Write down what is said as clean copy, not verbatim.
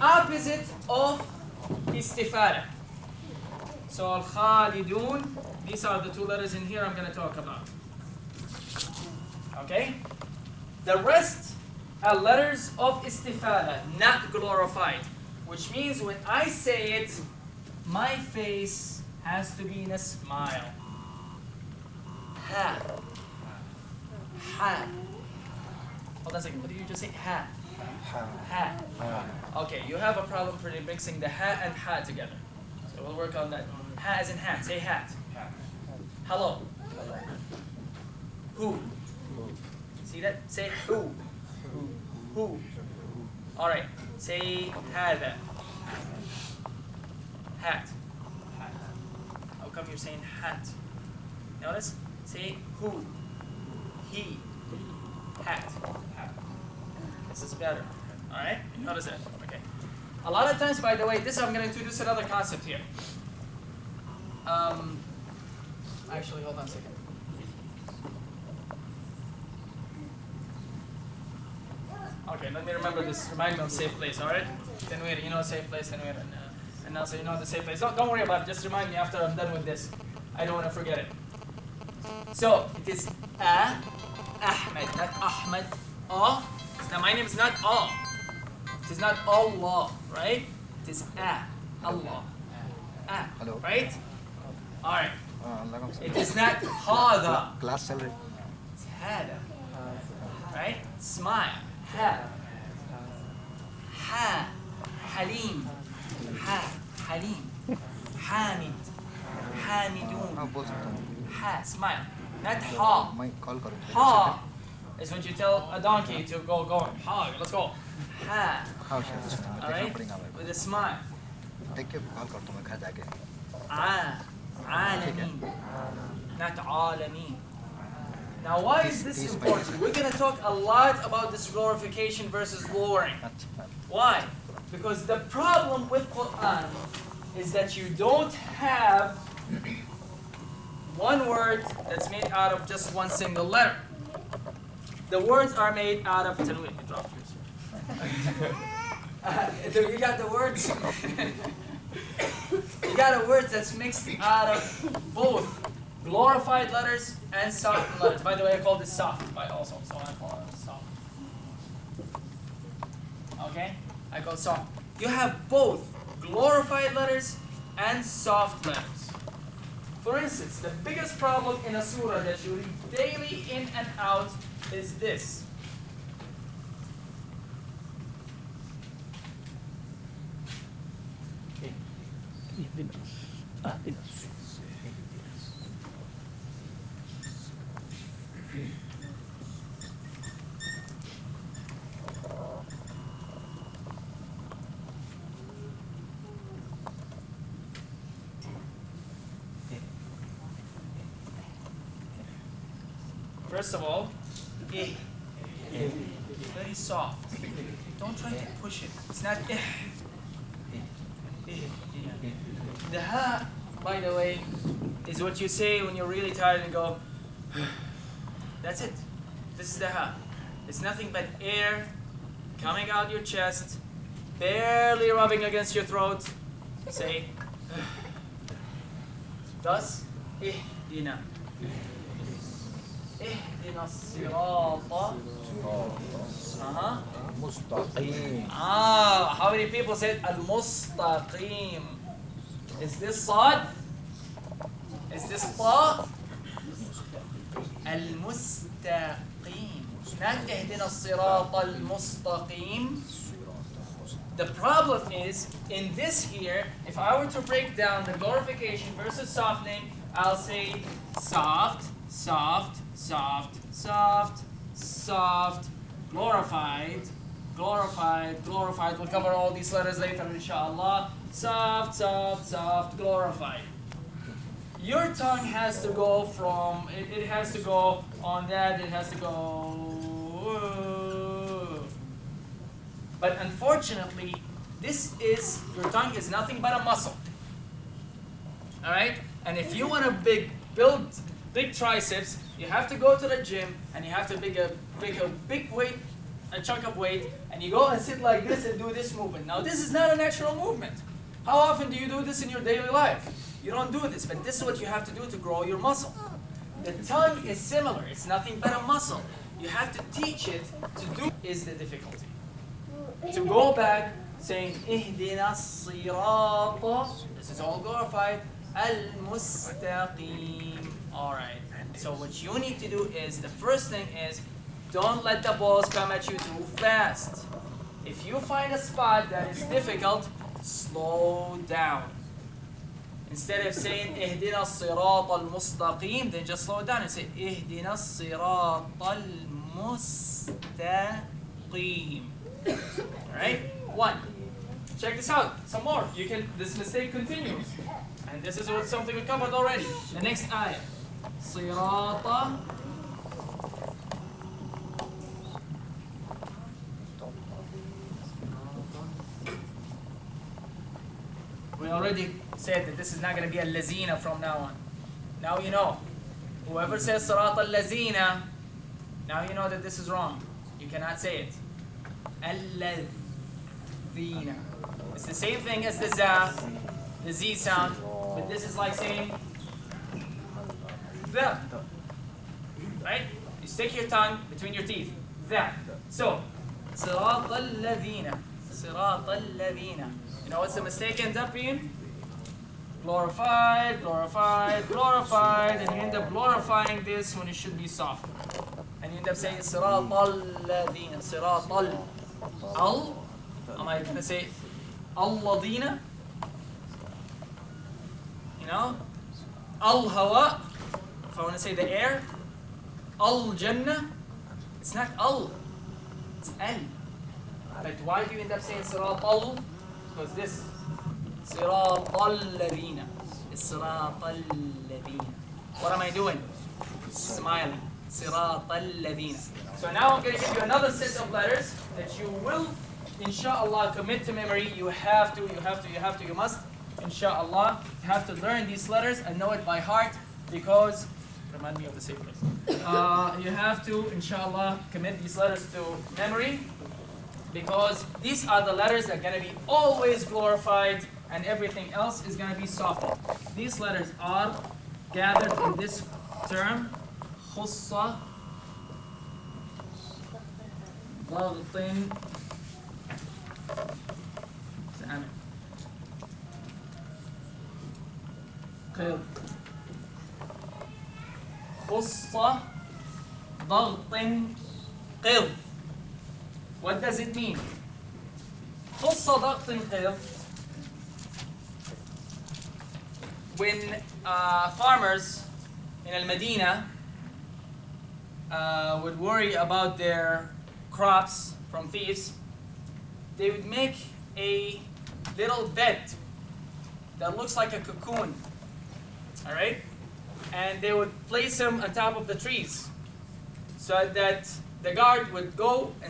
opposite of istifada. So al-khalidun, these are the two letters in here I'm going to talk about. Okay? The rest are letters of istifada, not glorified. Which means when I say it, my face has to be in a smile. Ha. Ha. Hold on a second. What did you just say? Ha. Ha. Okay, you have a problem pretty mixing the ha and ha together. So we'll work on that. Ha as in hat. Say hat. Hello. Who? See that? Say who. Who. All right. Say هذا. Hat. How come you're saying hat? Notice? Say who. He. Hat. This is better. All right? Notice that. Okay. A lot of times, by the way, I'm going to introduce another concept here. Actually, hold on a second. Okay, let me remember this. Remind me of safe place, all right? Tanweer, you know safe place, Tanweer. And also, you know the safe place. Don't worry about it. Just remind me after I'm done with this. I don't want to forget it. So, it is Ahmed, not Ahmed. Now, my name is not It is not Allah, right? It is Allah. Hello. Right? All right. It is not Hada. Class salary. It's Hada. Right? Smile. Ha. Ha. Halim. Ha. Halim. Hamid. Hamidun. बोल सकता हूँ. Ha. Smile. Not ha. मैं call करूँ. Ha is when you tell a donkey to go. Ha. Let's go. Ha. हाँ शायद. All right? With a smile. देख के call करता हूँ मैं घर जाके. Alamin. Not alamin. Now, why is this important? We're going to talk a lot about this glorification versus lowering. Why? Because the problem with Quran is that you don't have one word that's made out of just one single letter. The words are made out of tanween. You dropped yours. You got the words. You got a word that's mixed out of both glorified letters and soft letters. By the way, I call this soft also, so I call it soft. Okay? I call it soft. You have both glorified letters and soft letters. For instance, the biggest problem in a surah that you read daily in and out is this. First of all, it's very soft. Don't try to push it. It's not The ha, by the way, is what you say when you're really tired and go, that's it. This is the ha. It's nothing but air coming out your chest, barely rubbing against your throat. Say, thus, ihdina. اهدنا الصراط مستقيم. How many people said al-mustaqim? Is this sad? Is this ta? Al-mustaqim. Not اهدنا الصراط المستقيم. The problem is, in this here, if I were to break down the glorification versus softening, I'll say soft, soft, soft, soft, soft, glorified, glorified, glorified. We'll cover all these letters later, inshallah. Soft, soft, soft, glorified. Your tongue has to go from, it has to go on that, it has to go. But unfortunately, your tongue is nothing but a muscle. All right? And if you want to build big triceps, you have to go to the gym and you have to pick a big weight a chunk of weight and you go and sit like this and do this movement. Now this is not a natural movement. How often do you do this in your daily life? You don't do this, but this is what you have to do to grow your muscle. The tongue is similar. It's nothing but a muscle. You have to teach it to do is the difficulty. To go back saying اهدنا الصراط. This is all glorified. المستقيم. Alright. So what you need to do is, the first thing is, don't let the balls come at you too fast. If you find a spot that is difficult, slow down. Instead of saying اهدنا الصراط المستقيم, then just slow it down and say اهدنا الصراط المستقيم. Alright? 1. Check this out. Some more. This mistake continues. And this is something we covered already. The next ayah. صراط. We already said that this is not going to be a lazina from now on. Now you know. Whoever says صراط اللذين, now you know that this is wrong. You cannot say it. الذين. It's the same thing as the Z sound, but this is like saying the. Right? You stick your tongue between your teeth. The. So, صراط الذين. صراط الذين. You know what's the mistake ends up being? Glorified, glorified, glorified, and you end up glorifying this when it should be soft. And you end up saying صراط الذين. صراط al. Am I going to say الذين? You know? Al-hawa. If I want to say the air. Al-jannah. It's not al. It's al. But why do you end up saying صراط al? Because this صراط الذين. It's صراط الذين. What am I doing? Smiling. صراط الذين. So now I'm going to give you another set of letters that you will, inshallah, commit to memory. You must, inshallah, have to learn these letters and know it by heart, because, remind me of the safe place. You have to, inshallah, commit these letters to memory, because these are the letters that are going to be always glorified and everything else is going to be softened. These letters are gathered in this term, خصة ضغط قض. خصة ضغط قض. What does it mean? خصة ضغط قض. When farmers in Al-Madinah would worry about their crops from thieves, they would make a little bed that looks like a cocoon, all right? And they would place them on top of the trees so that the guard would go and